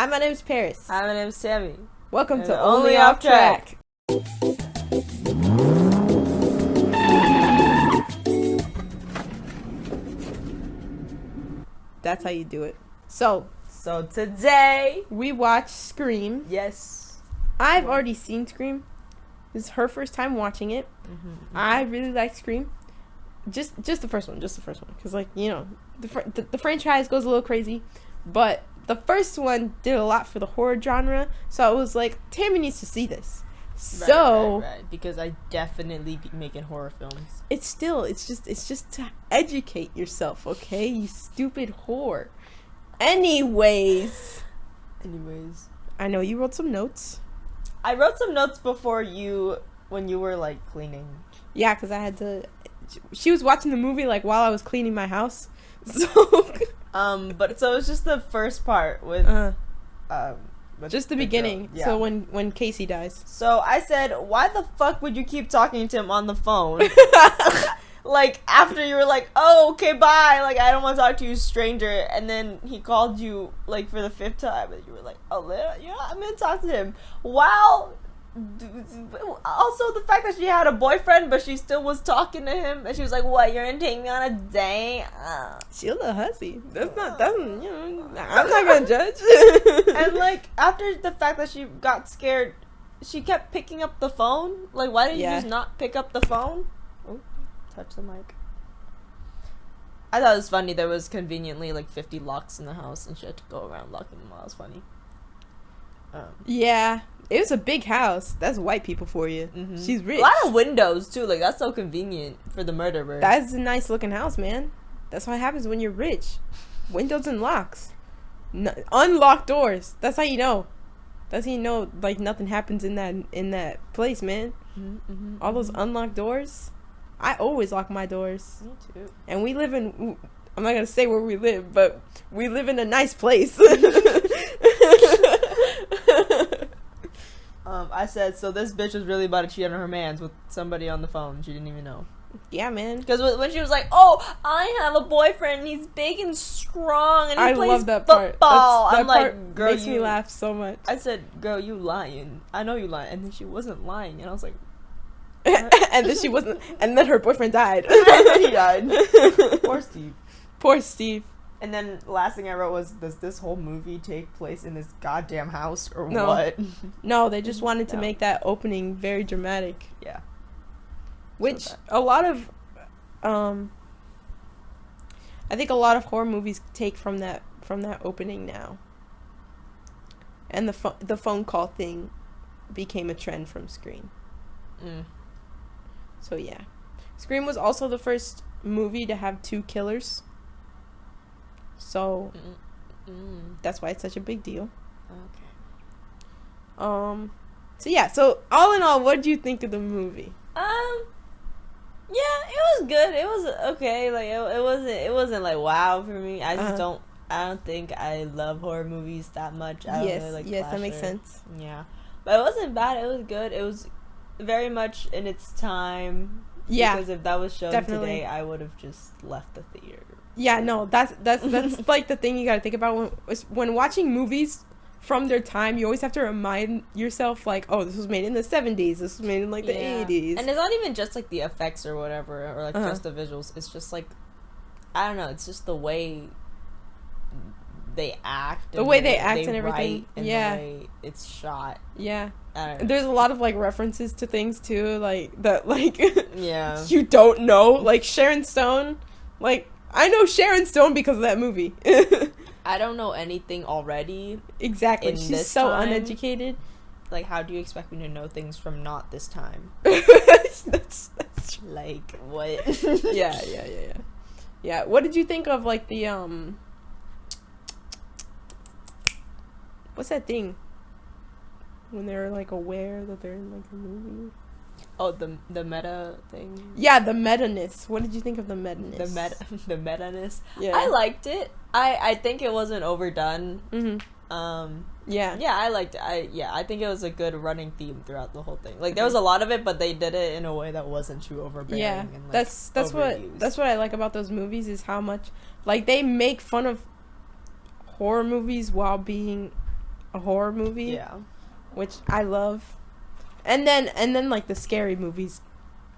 Hi, my name's Paris. Hi, my name's Tammy. Welcome And to Only Only Off Off Track. That's how you do it. So Today, we watched Scream. yes. I've already seen Scream. This is her first time watching it. I really like Scream. Just the first one. Because, like, you know, the franchise goes a little crazy. But the first one did a lot for the horror genre. So I was like, Tammy needs to see this. Right. Because I definitely be making horror films. It's just to educate yourself, okay? You stupid whore. Anyways, I know you wrote some notes. I wrote some notes before when you were, like, cleaning. Yeah, because I had to... She was watching the movie, like, while I was cleaning my house. So... But so it was just the first part with... just the beginning. Yeah. So when Casey dies. So I said, why the fuck would you keep talking to him on the phone? Like, after you were like, oh, okay, bye. Like, I don't want to talk to you, stranger. And then he called you, like, for the 5th time. And you were like, oh, yeah, I'm going to talk to him. Wow. Also, the fact that she had a boyfriend, but she still was talking to him. And she was like, what, you're going to take me on a date? She a little hussy. I'm not going to judge. And, like, after the fact that she got scared, she kept picking up the phone. Like, why didn't you just not pick up the phone? Oh, touch the mic. I thought it was funny. There was conveniently, like, 50 locks in the house, and she had to go around locking them all. It was funny. Yeah. It was a big house. That's white people for you. Mm-hmm. She's rich. A lot of windows, too. Like, that's so convenient for the murderer. That's a nice looking house, man. That's what happens when you're rich. Windows and locks. Unlocked doors. That's how you know. That's how you know, like, nothing happens in that place, man. All those unlocked doors. I always lock my doors. Me too. And we live in... I'm not going to say where we live, but we live in a nice place. I said, so this bitch was really about to cheat on her mans with somebody on the phone. She didn't even know. Yeah, man. Because when she was like, oh, I have a boyfriend, he's big and strong, and he plays love that football. Part. I'm like, girl, makes me laugh so much. I said, girl, you lying. I know you lying. And then she wasn't lying. And I was like, and then she wasn't. And then her boyfriend died. And then he died. Poor Steve. And then last thing I wrote was, does this whole movie take place in this goddamn house or what? No, they just wanted to make that opening very dramatic. Yeah. Which a lot of, I think a lot of horror movies take from that opening now. And the phone call thing became a trend from Scream. So yeah, Scream was also the first movie to have 2 killers. So that's why it's such a big deal. Okay. So yeah. So all in all, what did you think of the movie? Yeah, it was good. It was okay. Like it wasn't like wow for me. I just I don't think I love horror movies that much. I don't really like yes, slasher. That makes sense. Yeah, but it wasn't bad. It was good. It was very much in its time. Yeah, because if that was shown definitely. Today, I would have just left the theater. Yeah, no, that's like the thing you gotta think about when watching movies from their time. You always have to remind yourself, like, oh, this was made in the 70s. This was made in like the 80s. And it's not even just like the effects or whatever, or like just the visuals. It's just like, I don't know. It's just the way they act, the way they act and everything. And the way it's shot. Yeah. I don't know. There's a lot of like references to things too, like that, like you don't know, like Sharon Stone, like. I know Sharon Stone because of that movie. I don't know anything already. Exactly. She's so uneducated. Like, how do you expect me to know things from not this time? that's like, what? Yeah. What did you think of, like, the, what's that thing? When they're, like, aware that they're in, like, a movie? Oh, the meta thing? Yeah, the meta-ness. What did you think of the meta-ness? The meta-ness? Yeah. I liked it. I think it wasn't overdone. Yeah, I liked it. I think it was a good running theme throughout the whole thing. Like, there was a lot of it, but they did it in a way that wasn't too overbearing. Yeah, and, like, that's what I like about those movies is how much, like, they make fun of horror movies while being a horror movie. Yeah. Which I love. And then like the scary movies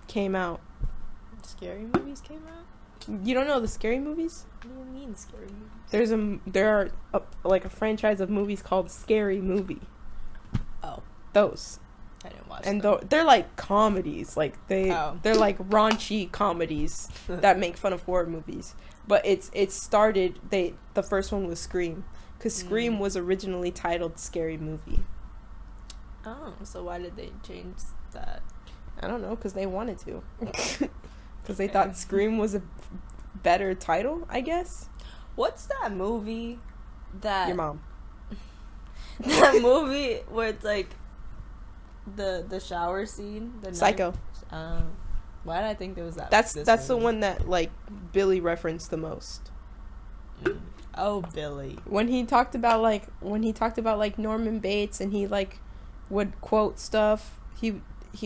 came out. Scary movies came out? You don't know the scary movies? What do you mean scary movies? There are like a franchise of movies called Scary Movie. Oh. Those. I didn't watch And them. they're like comedies. Like they're like raunchy comedies that make fun of horror movies. But it started the first one was Scream, cuz Scream was originally titled Scary Movie. Oh, so why did they change that? I don't know, cuz they wanted to. Cuz they thought Scream was a better title, I guess. What's that movie that Your mom. that movie where it's like the shower scene, the Psycho. Why did I think there was that? That's the one that like Billy referenced the most. Oh, Billy. When he talked about like Norman Bates and he like would quote stuff, he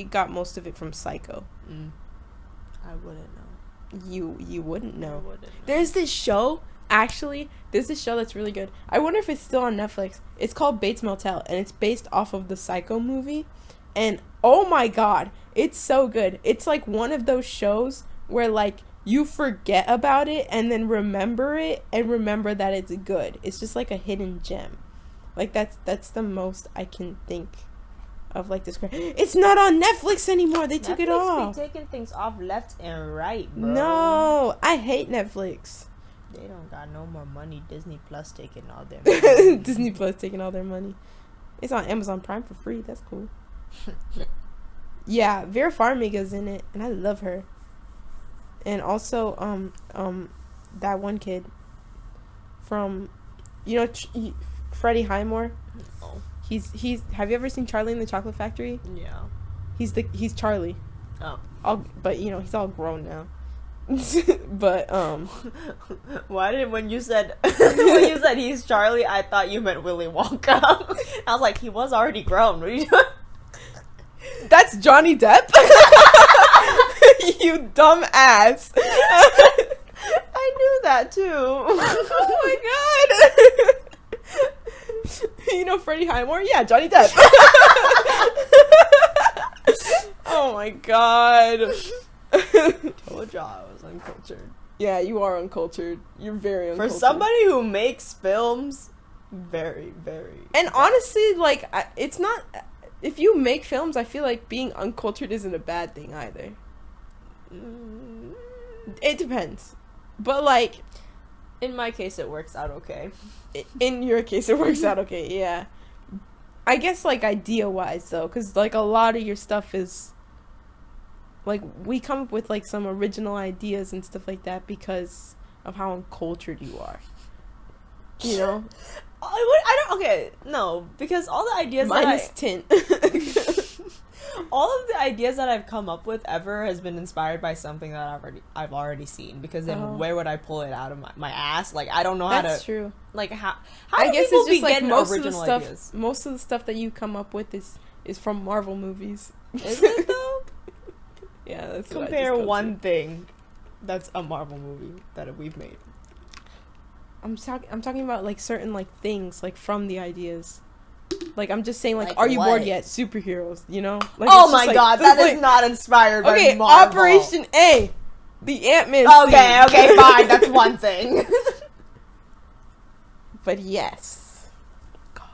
got most of it from Psycho. I wouldn't know. You wouldn't know. I wouldn't know. There's this show that's really good. I wonder if it's still on Netflix. It's called Bates Motel, and it's based off of the Psycho movie. And oh my god, it's so good. It's like one of those shows where like you forget about it and then remember it and remember that it's good. It's just like a hidden gem. Like that's the most I can think of like this. It's not on Netflix anymore. They took it off. Netflix be taking things off left and right, bro. No, I hate Netflix. They don't got no more money. Disney Plus taking all their money. Disney Plus taking all their money. It's on Amazon Prime for free. That's cool. Yeah, Vera Farmiga's in it, and I love her. And also, that one kid from, Freddie Highmore. Oh. He's. Have you ever seen Charlie and the Chocolate Factory? Yeah. He's Charlie. Oh. But he's all grown now. But when you said he's Charlie, I thought you meant Willy Wonka. I was like, he was already grown. What are you doing? That's Johnny Depp. You dumb ass. I knew that too. Oh my god. You know Freddie Highmore? Yeah, Johnny Depp. Oh my god. Told y'all I was uncultured. Yeah, you are uncultured. You're very uncultured. For somebody who makes films, very, very. And honestly, like, it's not. If you make films, I feel like being uncultured isn't a bad thing either. It depends. But, like, in my case, it works out okay. In your case, it works out okay, yeah. I guess, like, idea-wise, though, because, like, a lot of your stuff is. Like, we come up with, like, some original ideas and stuff like that because of how uncultured you are. You know? Because all the ideas Minus tint. all of the ideas that I've come up with ever has been inspired by something that I've already seen. Because then where would I pull it out of my ass? Like, I don't know how to. That's true. Like, how I do guess people it's just be like getting most original of the stuff. ideas? Most of the stuff that you come up with is from Marvel movies. Is it though? Yeah, that's compare one thing that's a Marvel movie that we've made. I'm talking about like certain like things like from the ideas. Like I'm just saying like Like are you what? bored yet? Superheroes, you know? Like, Oh it's my just, god, like, that is not inspired by okay, Marvel. Operation A, the Ant-Man Okay, scene. okay, fine, that's one thing. But yes. God.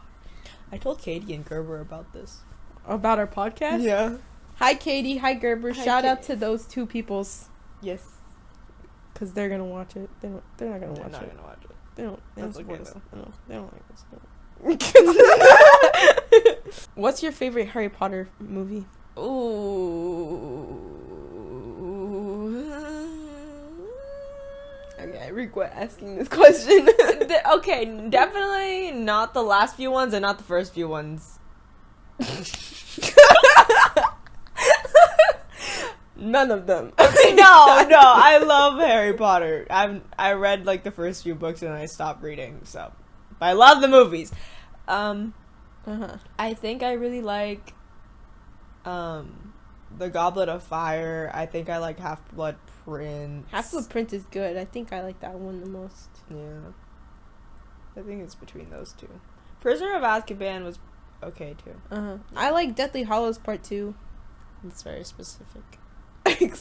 I told Katie and Gerber about this. About our podcast? Yeah. Hi Katie, hi Gerber. Hi, Shout out Katie. to those two peoples. Yes. Because they're gonna watch it. They're not gonna watch They're not it. gonna watch it. They don't That's support okay, us. No, they don't like us. What's your favorite Harry Potter movie? Ooh. Okay, I regret asking this question. Okay, definitely not the last few ones and not the first few ones. None of them. No, I love Harry Potter. I read like the first few books and I stopped reading. So, but I love the movies. I think I really like the Goblet of Fire. I think I like Half-Blood Prince. Half-Blood Prince is good. I think I like that one the most. Yeah. I think it's between those two. Prisoner of Azkaban was okay too. I like Deathly Hallows Part 2. It's very specific.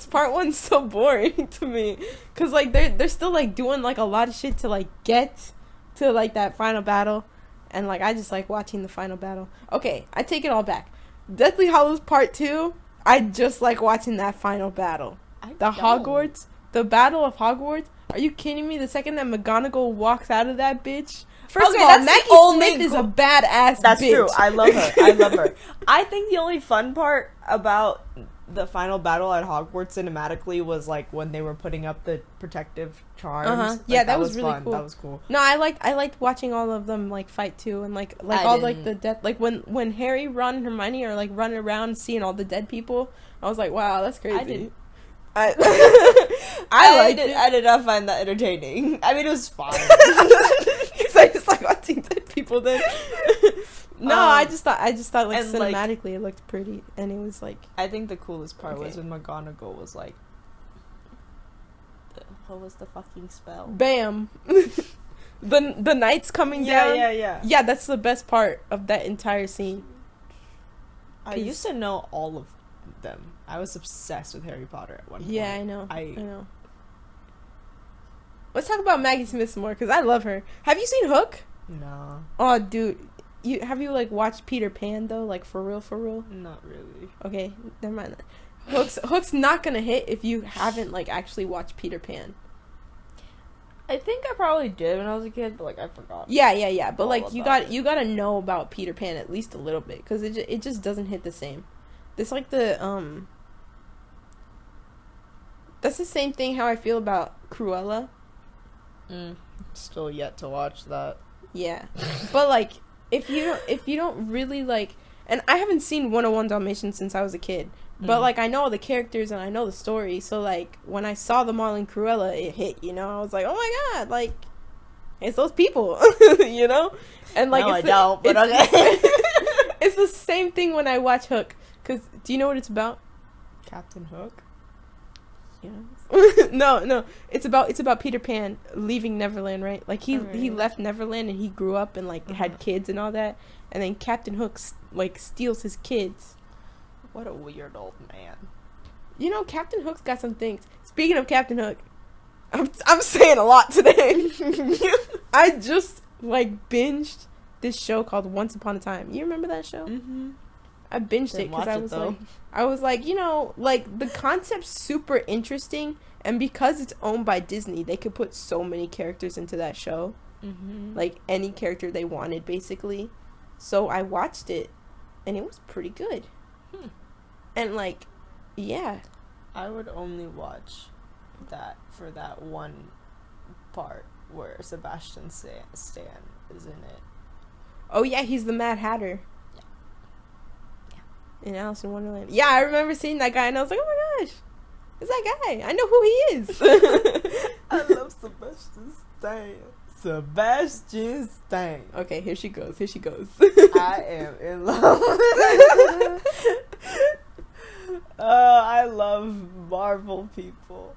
Part 1's so boring to me, cause like they're still like doing like a lot of shit to like get to like that final battle, and like I just like watching the final battle. Okay, I take it all back. Deathly Hallows Part 2, I just like watching that final battle. Hogwarts, the Battle of Hogwarts. Are you kidding me? The second that McGonagall walks out of that bitch. First of all, Maggie Smith is a badass bitch. That's true. I love her. I think the only fun part about the final battle at Hogwarts cinematically was like when they were putting up the protective charms. Yeah, that was really fun. cool. That was cool. No, I liked watching all of them like fight too, and like all like the death, like when Harry, Ron, and Hermione are like running around seeing all the dead people. I was like, wow, that's crazy. I liked it. I did not find that entertaining. I mean, it was fine. Because I just like watching dead people then. No, I just thought like cinematically it looked pretty, and it was like. I think the coolest part was when McGonagall was like, what was the fucking spell? Bam. the knights coming down. Yeah, that's the best part of that entire scene. I used to know all of them. I was obsessed with Harry Potter at one point. Yeah, I know. I know. Let's talk about Maggie Smith some more, because I love her. Have you seen Hook? No. Oh, dude. Have you, like, watched Peter Pan, though? Like, for real? Not really. Okay, never mind that. Hook's not gonna hit if you haven't, like, actually watched Peter Pan. I think I probably did when I was a kid, but, like, I forgot. Yeah. But, like, you gotta know about Peter Pan at least a little bit, because it just doesn't hit the same. It's like that's the same thing how I feel about Cruella. Still yet to watch that. Yeah. But, like, if you don't really, like... And I haven't seen 101 Dalmatians since I was a kid. But, like, I know all the characters and I know the story. So, like, when I saw them all in Cruella, it hit, you know? I was like, oh, my God. Like, it's those people, you know? And, like, no, I don't, but okay. It's the same thing when I watch Hook. Because, do you know what it's about? Captain Hook? Yeah. No. It's about Peter Pan leaving Neverland, right? Like, he left Neverland and he grew up and, like, had kids and all that. And then Captain Hook, like, steals his kids. What a weird old man. You know, Captain Hook's got some things. Speaking of Captain Hook, I'm saying a lot today. I just, like, binged this show called Once Upon a Time. You remember that show? Mm-hmm. I binged it because I was like, you know, like, the concept's super interesting, and because it's owned by Disney, they could put so many characters into that show. Mm-hmm. Like, any character they wanted, basically. So I watched it, and it was pretty good. And, like, yeah. I would only watch that for that one part where Sebastian Stan is in it. Oh, yeah, he's the Mad Hatter. In Alice in Wonderland. Yeah, I remember seeing that guy, and I was like, oh my gosh, it's that guy. I know who he is. I love Sebastian Stan. Sebastian Stan. Okay, here she goes. I am in love. I love Marvel people.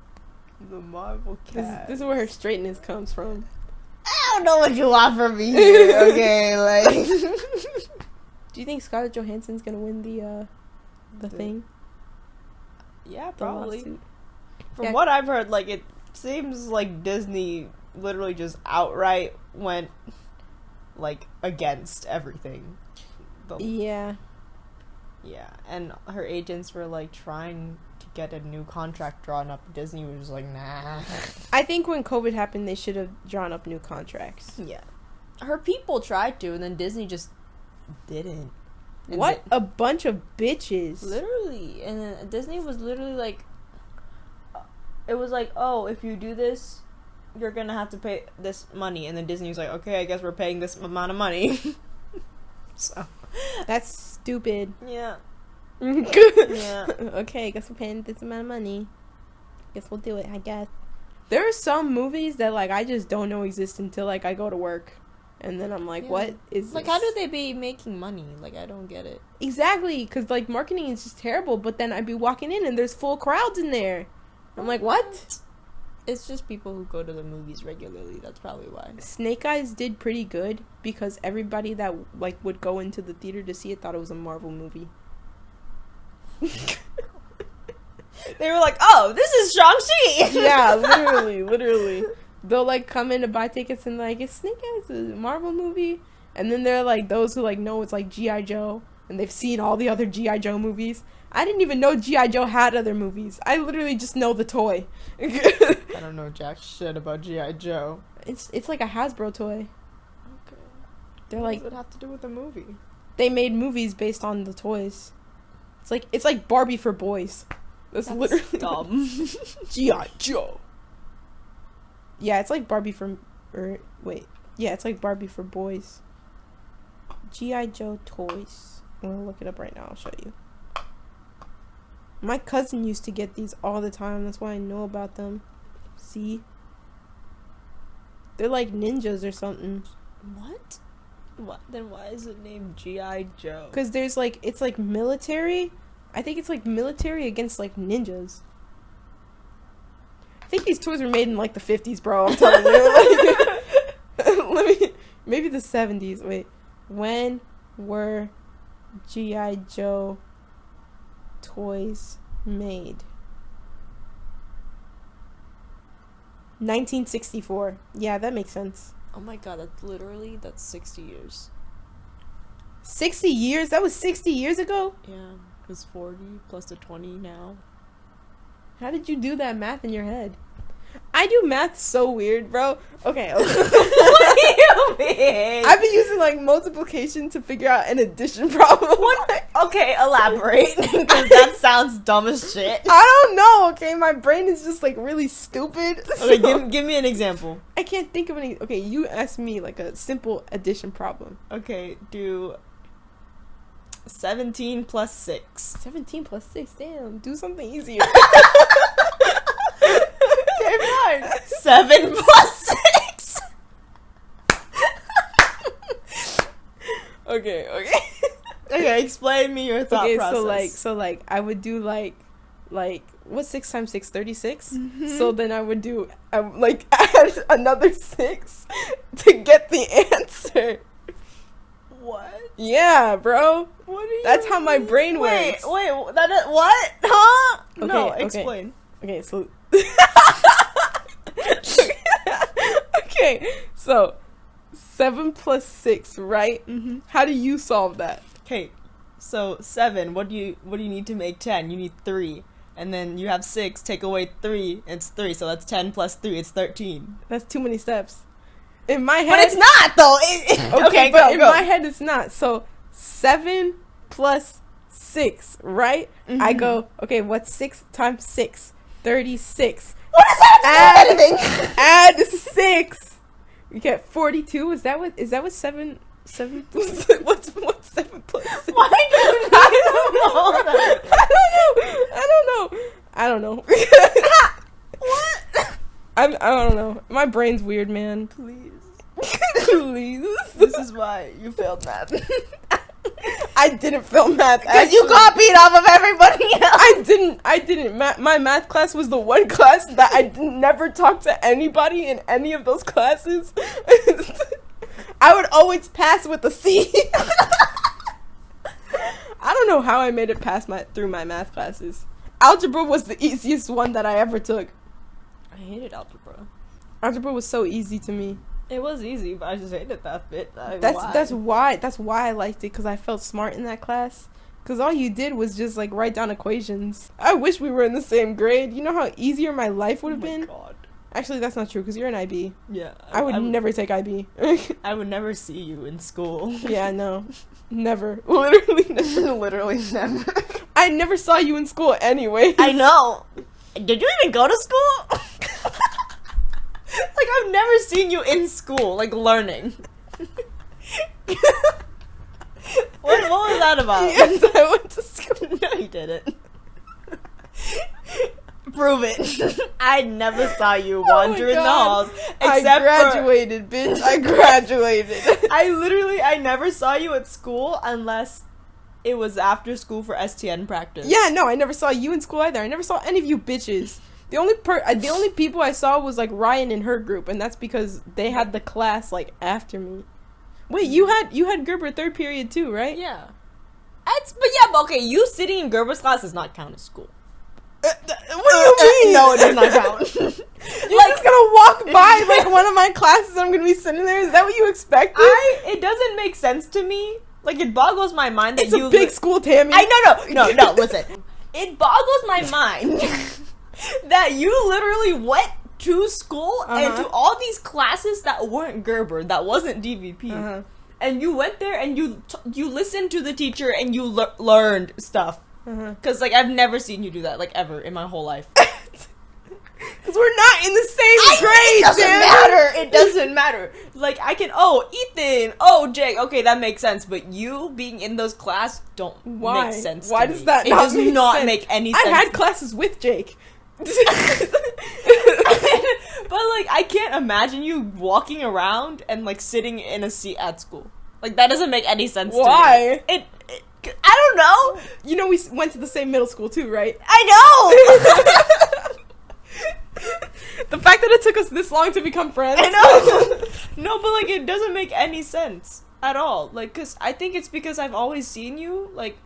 The Marvel cast. This is where her straightness comes from. I don't know what you want from me here, okay? Like... Do you think Scarlett Johansson's gonna win the thing? Yeah, probably. From what I've heard, like, it seems like Disney literally just outright went, like, against everything. Yeah, and her agents were, like, trying to get a new contract drawn up. Disney was just like, nah. I think when COVID happened, they should have drawn up new contracts. Yeah. Her people tried to, and then Disney just didn't. And what a bunch of bitches. Literally. And then Disney was literally like, it was like, oh, if you do this, you're gonna have to pay this money. And then Disney was like, okay, I guess we're paying this amount of money. So that's stupid. Yeah. Yeah. Okay, I guess we're paying this amount of money. Guess we'll do it, I guess. There are some movies that, like, I just don't know exist until, like, I go to work. And then I'm like, what is like, this? how do they be making money? Like, I don't get it. Exactly, because, like, marketing is just terrible. But then I'd be walking in and there's full crowds in there. I'm like, what? It's just people who go to the movies regularly. That's probably why. Snake Eyes did pretty good because everybody that like would go into the theater to see it thought it was a Marvel movie. They were like, "Oh, this is Shang-Chi." Yeah, literally. They'll like come in to buy tickets and like, "Is Snake Eyes a Marvel movie?" And then there are like those who like know it's like G.I. Joe and they've seen all the other G.I. Joe movies. I didn't even know G.I. Joe had other movies. I literally just know the toy. I don't know jack shit about G.I. Joe. It's like a Hasbro toy. Okay. They're What like, does it have to do with the movie? they made movies based on the toys. It's like Barbie for boys. That's literally dumb. G.I. Joe. Yeah, it's like Barbie for it's like Barbie for boys. G.I. Joe toys. I'm gonna look it up right now. I'll show you. My cousin used to get these all the time. That's why I know about them. See? They're like ninjas or something. What? What? Then why is it named G.I. Joe? Because there's like, it's like military. I think it's like military against like ninjas. I think these toys were made in like the 50s, bro. I'm telling you. Maybe the 70s. Wait. When were G.I. Joe toys made? 1964. Yeah, that makes sense. Oh my god, that's 60 years. 60 years? That was 60 years ago? Yeah, because 40 plus the 20 now. How did you do that math in your head? I do math so weird, bro. Okay. What do you mean? I've been using like multiplication to figure out an addition problem. What? Okay, elaborate, because that sounds dumb as shit. I don't know, okay? My brain is just like really stupid. Okay, so give me an example. I can't think of any. Okay, you ask me like a simple addition problem. Okay, do 17 plus 6. 17 plus 6, damn. Do something easier. Okay, fine. 7 plus 6. Okay. Okay, explain me your thought process. So like I would do like what's 6 times 6? 36. Mm-hmm. So then I would do like add another 6 to get the answer. What? Yeah, bro. What do you That's how my mean? brain works. Wait, that is, what? Huh? No, Okay. explain. Okay, so okay, so 7 plus 6, right? Mm-hmm. How do you solve that? Okay, so 7. What do you need to make 10? You need 3, and then you have 6. Take away 3, it's 3. So that's 10 plus 3. It's 13. That's too many steps. In my head, But it's not though. okay, but in my head, it's not. So 7 plus 6, right? Mm-hmm. I go, okay, what's 6 times 6? 36. What does that have to do with anything? Add 6. You get 42. Is that what 7 plus what's 7 plus 6? Why do you know that? I don't know. What? I don't know. My brain's weird, man. Please. Please. This is why you failed math. I didn't fail math. Because you copied off of everybody else. I didn't. My math class was the one class that I never talked to anybody in any of those classes. I would always pass with a C. I don't know how I made it past through my math classes. Algebra was the easiest one that I ever took. I hated algebra. Algebra was so easy to me. It was easy, but I just hated that bit. That's why I liked it, because I felt smart in that class. Because all you did was just like write down equations. I wish we were in the same grade. You know how easier my life would have been? God. Actually, that's not true, because you're an IB. Yeah. I would never take IB. I would never see you in school. Yeah, no. Never. Literally never. Literally never. I never saw you in school anyway. I know. Did you even go to school? Like, I've never seen you in school, like, learning. What was that about? Yes, I went to school. No, you didn't. Prove it. I never saw you wander in the halls. I graduated, bitch. I graduated. I never saw you at school unless it was after school for STN practice. Yeah, no, I never saw you in school either. I never saw any of you bitches. The only people I saw was like Ryan and her group, and that's because they had the class like after me. Wait, you had Gerber third period too, right? Yeah. But okay, you sitting in Gerber's class does not count as school. What do you mean? No, it does not count. You're like gonna walk by like one of my classes, I'm gonna be sitting there. Is that what you expected? It doesn't make sense to me. Like, it boggles my mind that it's a big school, Tammy. No, listen. It boggles my mind that you literally went to school and to all these classes that weren't Gerber, that wasn't DVP. And you went there and you listened to the teacher and you learned stuff. Because, like, I've never seen you do that, like, ever in my whole life. Because we're not in the same grade, It doesn't matter. Like, I can, Ethan, Jake, okay, that makes sense. But you being in those classes don't make sense Why to does me. that It not does make not sense? make any sense. I had classes with Jake. But, like, I can't imagine you walking around and, like, sitting in a seat at school. Like, that doesn't make any sense to me. Why? I don't know. You know we went to the same middle school too, right? I know! The fact that it took us this long to become friends. I know! No, but, like, it doesn't make any sense at all. Like, because I think it's because I've always seen you, like,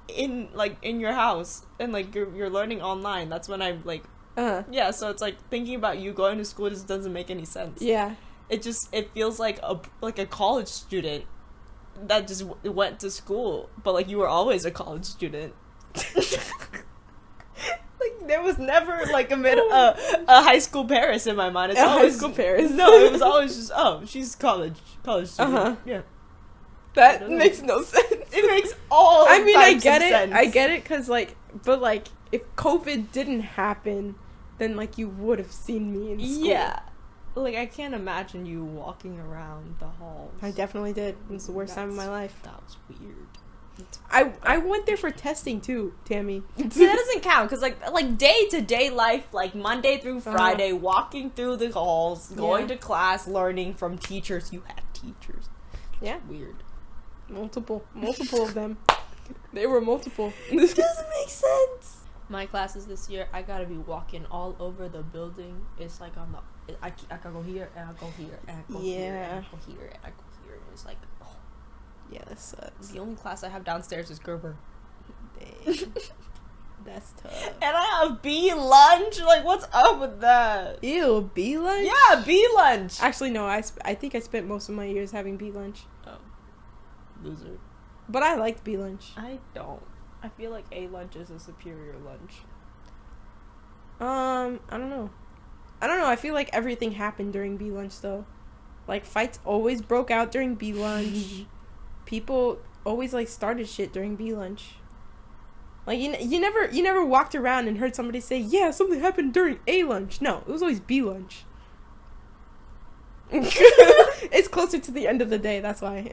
in your house. And, like, you're learning online. That's when I'm, like... Yeah, so it's, like, thinking about you going to school just doesn't make any sense. Yeah. It feels like a college student that just went to school, but like you were always a college student. Like there was never like a high school Paris in my mind. It's always high school Paris. No, it was always just she's college student. Yeah, that makes no sense. It makes all. I mean, I get it, cause like, but like, if COVID didn't happen, then like you would have seen me in school. Yeah. Like, I can't imagine you walking around the halls. I definitely did. It was the worst time of my life. That was weird. I went there for testing, too, Tammy. See, that doesn't count, because, like day-to-day life, like, Monday through Friday, walking through the halls, going to class, learning from teachers. You had teachers. Yeah. Weird. Multiple of them. They were multiple. It doesn't make sense. My classes this year, I gotta be walking all over the building. It's like on the... I can go here, and I go here, and I go here, and I go here, and I go here. And it's like, yeah, that sucks. The only class I have downstairs is Gerber. Dang. That's tough. And I have B lunch? Like, what's up with that? Ew, B lunch? Yeah, B lunch. Actually, no, I think I spent most of my years having B lunch. Oh. Loser. But I liked B lunch. I don't. I feel like A lunch is a superior lunch. I don't know. I feel like everything happened during B lunch though. Like fights always broke out during B lunch. People always like started shit during B lunch. Like you never walked around and heard somebody say, "Yeah, something happened during A lunch." No, it was always B lunch. It's closer to the end of the day, that's why.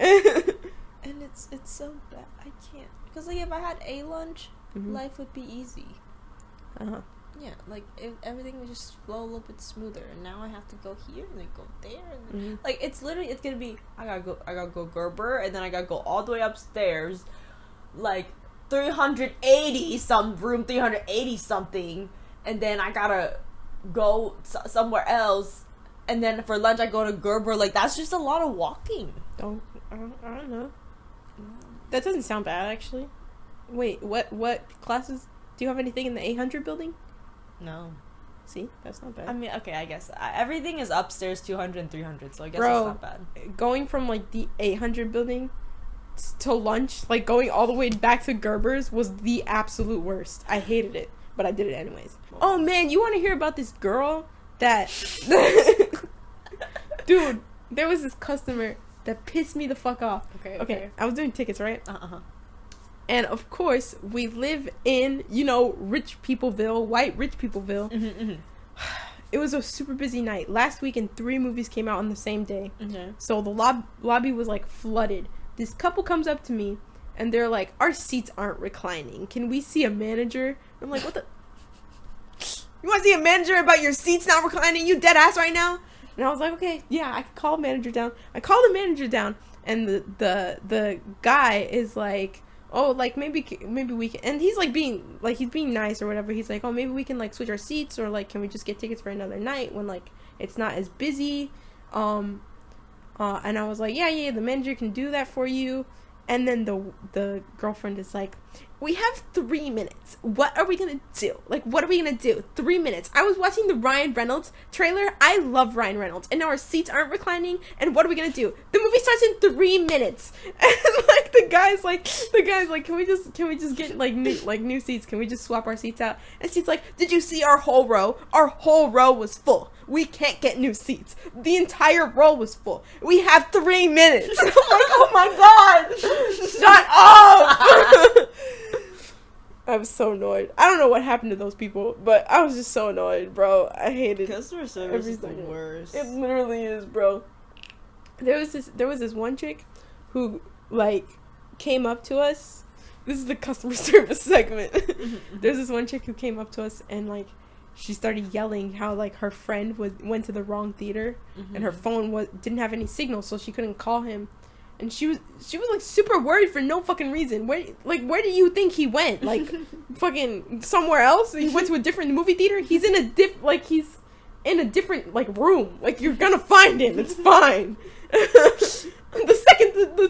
And it's so bad. I can't. Because, like, if I had A lunch, life would be easy. Yeah, like, everything would just flow a little bit smoother. And now I have to go here and then go there. And then, like, it's literally, it's going to be, I gotta go Gerber, and then I gotta go all the way upstairs, like, 380 something. And then I gotta go somewhere else. And then for lunch, I go to Gerber. Like, that's just a lot of walking. I don't know. That doesn't sound bad, actually. Wait, what classes? Do you have anything in the 800 building? No. See? That's not bad. I mean, okay, I guess. Everything is upstairs 200 and 300, so I guess it's not bad. Going from, like, the 800 building to lunch, like, going all the way back to Gerber's was the absolute worst. I hated it, but I did it anyways. Oh, man, you want to hear about this girl that... Dude, there was this customer that pissed me the fuck off. Okay. I was doing tickets, right? And of course, we live in, rich peopleville, white rich peopleville. It was a super busy night. Last weekend, 3 movies came out on the same day. So the lobby was like flooded. This couple comes up to me and they're like, "Our seats aren't reclining. Can we see a manager?" I'm like, "What the? You want to see a manager about your seats not reclining? You dead ass right now?" And I was like, "Okay, yeah, I can call the manager down." I call the manager down, and the guy is like, oh, like, maybe we can, and he's like being nice or whatever. He's like, oh, maybe we can like switch our seats, or like, can we just get tickets for another night when like it's not as busy. And I was like, yeah, the manager can do that for you. And then the girlfriend is like, we have 3 minutes. What are we gonna do? Like, what are we gonna do? 3 minutes. I was watching the Ryan Reynolds trailer. I love Ryan Reynolds. And now our seats aren't reclining. And what are we gonna do? The movie starts in 3 minutes. And like the guy's like, can we just get like new seats? Can we just swap our seats out? And she's like, did you see our whole row? Our whole row was full. We can't get new seats. The entire row was full. We have 3 minutes. I'm like, oh my god, shut up. I was so annoyed. I don't know what happened to those people, but I was just so annoyed, bro. I hated customer service is the worst. It literally is, bro. There was this one chick who like came up to us. This is the customer service segment. There's this one chick who came up to us and like she started yelling how like her friend went to the wrong theater and her phone didn't have any signal, so she couldn't call him. And she was like super worried for no fucking reason. Where do you think he went? Like fucking somewhere else? He went to a different movie theater? He's in a different like room. Like, you're gonna find him. It's fine. The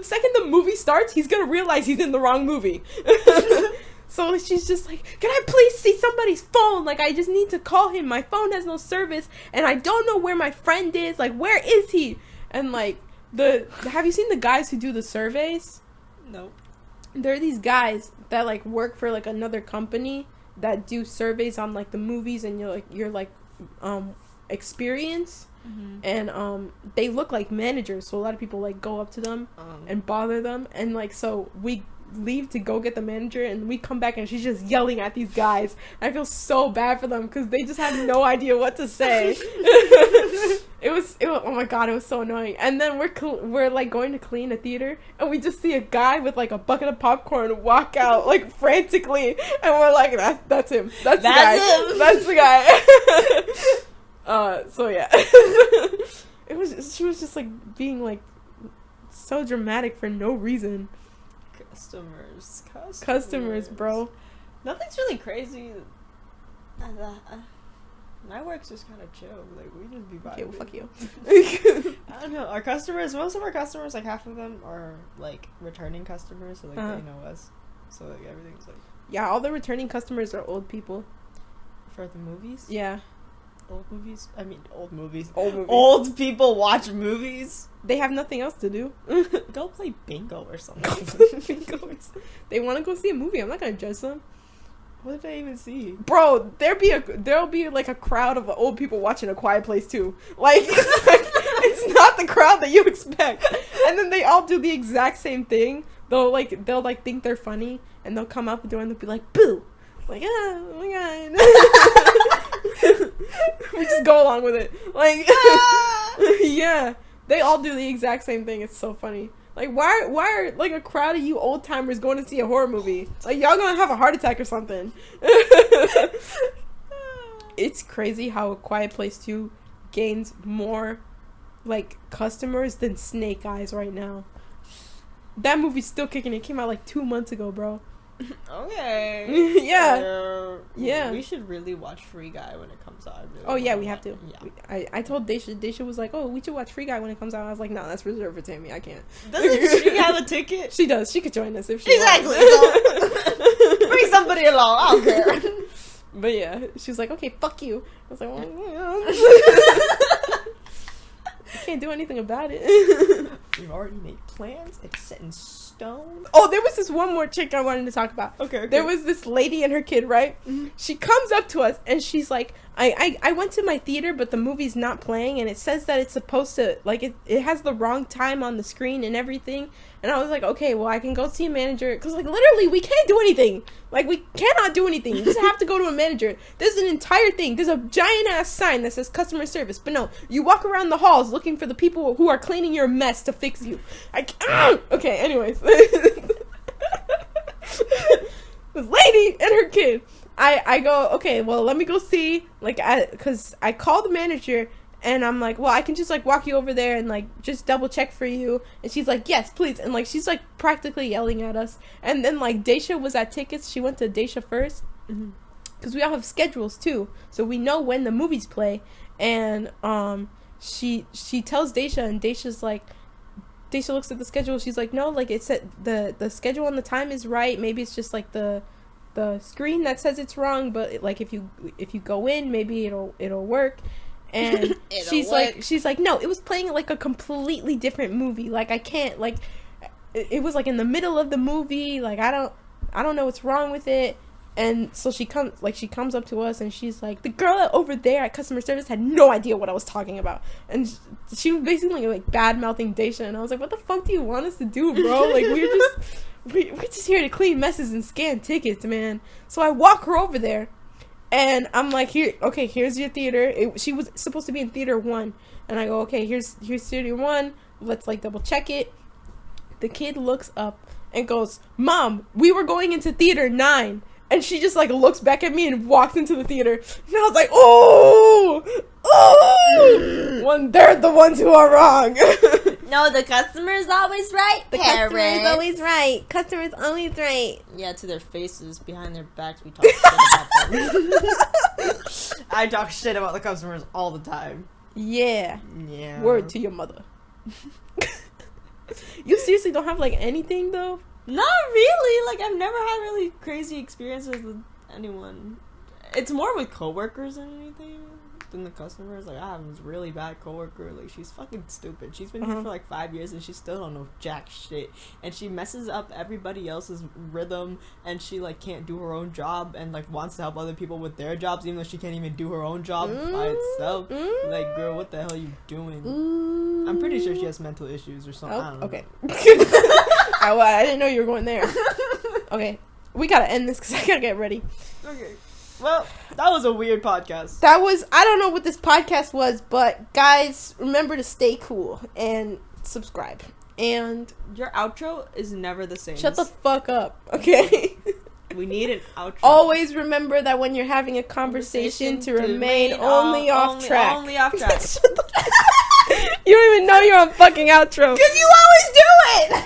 second the movie starts, he's gonna realize he's in the wrong movie. So she's just like, can I please see somebody's phone? Like, I just need to call him. My phone has no service and I don't know where my friend is. Like, where is he? And like, have you seen the guys who do the surveys? No. There are these guys that like work for like another company that do surveys on like the movies and your experience. And they look like managers, so a lot of people like go up to them and bother them, and like, so we leave to go get the manager and we come back and she's just yelling at these guys. I feel so bad for them because they just had no idea what to say. It was oh my god, it was so annoying. And then we're like going to clean a theater and we just see a guy with like a bucket of popcorn walk out like frantically, and we're like, that's him. That's the guy. Him. That's the guy. So yeah. She was just like being like so dramatic for no reason. Customers, bro. Nothing's really crazy. My work's just kind of chill. Like, we just be vibing. Okay, well, fuck you. I don't know. Our customers, most of our customers, like half of them are like returning customers, so like they know us. So like everything's like. Yeah, all the returning customers are old people. For the movies? Yeah. Old movies? I mean, old movies. Old movies. Old people watch movies? They have nothing else to do. Go play bingo or something. They want to go see a movie. I'm not going to judge them. What did I even see? Bro, there'll be like a crowd of old people watching A Quiet Place too. Like, it's not the crowd that you expect. And then they all do the exact same thing. They'll think they're funny, and they'll come out the door and they'll be like, boo. Like, oh my god. We just go along with it. Like, yeah, they all do the exact same thing. It's so funny. Like, why are like a crowd of you old timers going to see a horror movie? Like, y'all gonna have a heart attack or something. It's crazy how A Quiet Place 2 gains more like customers than Snake Eyes right now. That movie's still kicking. It came out like 2 months ago, bro. Okay. Yeah. Yeah. We should really watch Free Guy when it comes out. We have to. Yeah. I told Daisha. Daisha was like, oh, we should watch Free Guy when it comes out. I was like, no, that's reserved for Tammy. I can't. Doesn't she have a ticket? She does. She could join us if she exactly. wants. Bring somebody along. I don't care. But yeah, she was like, okay, fuck you. I was like, well, I can't do anything about it. We've already made plans. It's set in stone. Oh, there was this one more chick I wanted to talk about. Okay. There was this lady and her kid, right? Mm-hmm. She comes up to us and she's like, I went to my theater, but the movie's not playing, and it says that it's supposed to, like, it has the wrong time on the screen and everything. And I was like, okay, well, I can go see a manager, because, like, literally, we can't do anything. Like, we cannot do anything. You just have to go to a manager. There's an entire thing. There's a giant-ass sign that says customer service. But no, you walk around the halls looking for the people who are cleaning your mess to fix you. Okay, anyways. This lady and her kid. I go, okay, well, let me go see, like, because I call the manager, And I'm like, well, I can just, like, walk you over there and, like, just double check for you. And she's like, yes, please. And, like, she's, like, practically yelling at us. And then, like, Daisha was at tickets. She went to Daisha first. Because we all have schedules, too. So we know when the movies play. And she tells Daisha, and Daisha's like, Daisha looks at the schedule. She's like, no, like, it said the schedule and the time is right. Maybe it's just, like, the screen that says it's wrong. But, like, if you go in, maybe it'll work. And she's like, no, it was playing like a completely different movie. Like, I can't, like, it was like in the middle of the movie. Like, I don't know what's wrong with it. And so she comes up to us and she's like, the girl over there at customer service had no idea what I was talking about. And she was basically like bad mouthing Daisha. And I was like, what the fuck do you want us to do, bro? Like, we're just here to clean messes and scan tickets, man. So I walk her over there. And I'm like, here's your theater. She was supposed to be in theater 1. And I go, okay, here's theater 1. Let's, like, double check it. The kid looks up and goes, Mom, we were going into theater 9. And she just, like, looks back at me and walks into the theater. And I was like, oh! They're the ones who are wrong. No, the customer is always right. The customer is always right. Customer is always right. Yeah, to their faces, behind their backs, we talk shit about them. I talk shit about the customers all the time. Yeah. Yeah. Word to your mother. You seriously don't have, like, anything, though? Not really. Like, I've never had really crazy experiences with anyone. It's more with coworkers than anything. Than the customers. Like, I have this really bad coworker. Like, she's fucking stupid. She's been here for like 5 years and she still don't know jack shit. And she messes up everybody else's rhythm, and she like can't do her own job and like wants to help other people with their jobs even though she can't even do her own job by itself. Like, girl, what the hell are you doing? I'm pretty sure she has mental issues or something. I don't know. Okay. I didn't know you were going there. Okay. We gotta end this because I gotta get ready. Okay. Well, that was a weird podcast. I don't know what this podcast was, but guys, remember to stay cool and subscribe. And your outro is never the same. Shut the fuck up, okay? We need an outro. Always remember that when you're having a conversation to remain only off track. Only off track. You don't even know you're on fucking outro. Because you always do it!